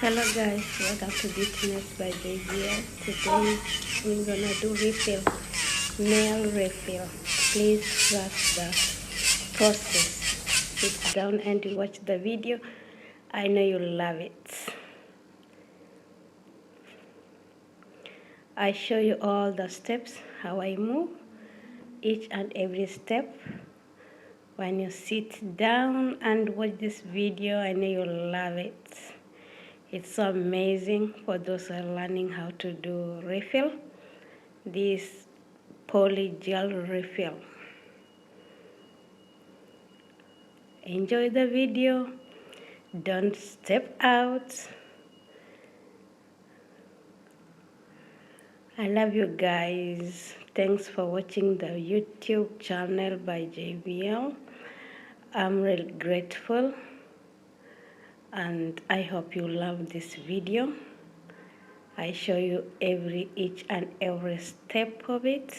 Hello guys, welcome to Business by JVS. Today we're gonna do refill, nail refill. Please trust the process. Sit down and watch the video. I know you'll love it. I show you all the steps, how I move, each and every step. When you sit down and watch this video, I know you'll love it. It's so amazing for those who are learning how to do refill. This polygel refill. Enjoy the video. Don't step out. I love you guys. Thanks for watching the YouTube channel by JBL. I'm really grateful. And I hope you love this video. I show you each and every step of it.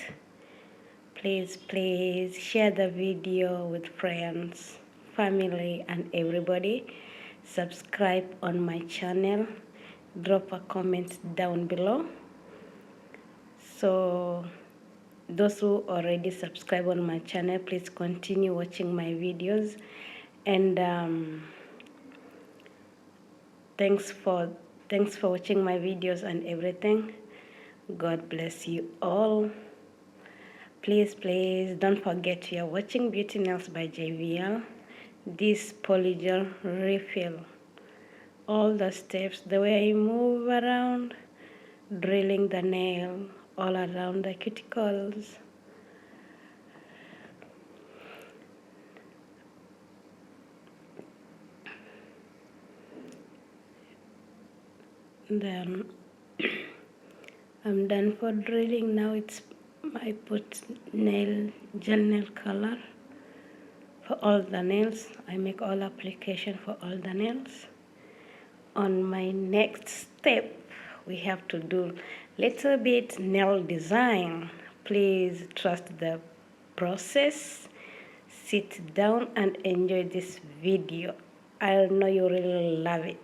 Please share the video with friends, family, and everybody. Subscribe on my channel. Drop a comment down below. So those who already subscribe on my channel, please continue watching my videos. And thanks for watching my videos and everything. God bless you all. Please don't forget you are watching Beauty Nails by JVL. This polygel refill. All the steps, the way I move around, drilling the nail all around the cuticles. Then I'm done for drilling. Now I put gel nail color for all the nails. I make all application for all the nails. On my next step, we have to do little bit nail design. Please trust the process. Sit down and enjoy this video. I know you really love it.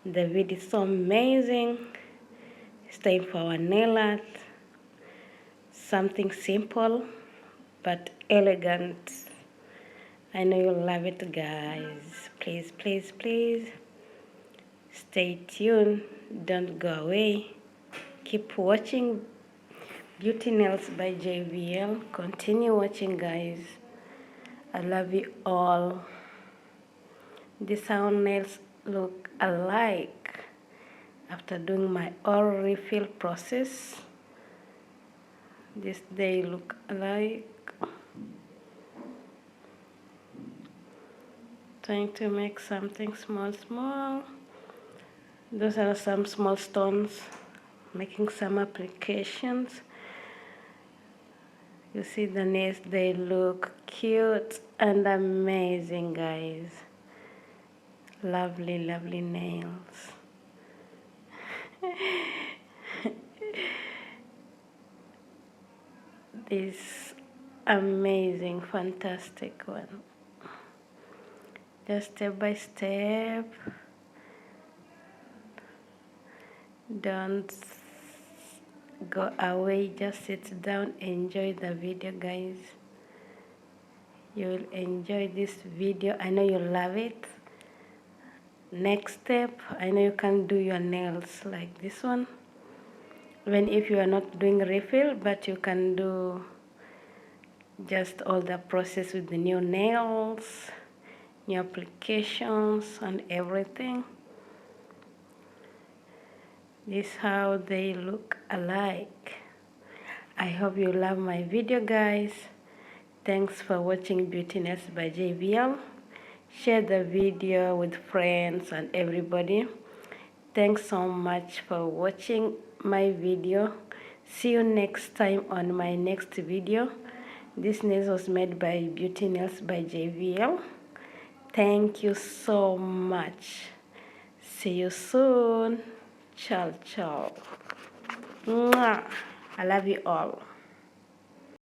The video is so amazing. It's time for our nail art. Something simple but elegant. I know you'll love it, guys. Please stay tuned. Don't go away. Keep watching Beauty Nails by JVL. Continue watching, guys. I love you all. These how nails look alike after doing my all refill process. They look alike. Trying to make something small. Those are some small stones. Making some applications. You see the nails, they look cute and amazing, guys. Lovely nails. This amazing, fantastic one. Just step by step. Don't go away, just sit down, enjoy the video, guys. You will enjoy this video. I know you'll love it. Next step, I know you can do your nails like this one. Even if you are not doing refill, but you can do just all the process with the new nails, new applications and everything. This is how they look alike. I hope you love my video, guys. Thanks for watching Beauty Nails by JVL. Share the video with friends and everybody. Thanks so much for watching my video. See you next time on my next video. This nails was made by Beauty Nails by JVL. Thank you so much. See you soon. Ciao. Mwah. I love you all.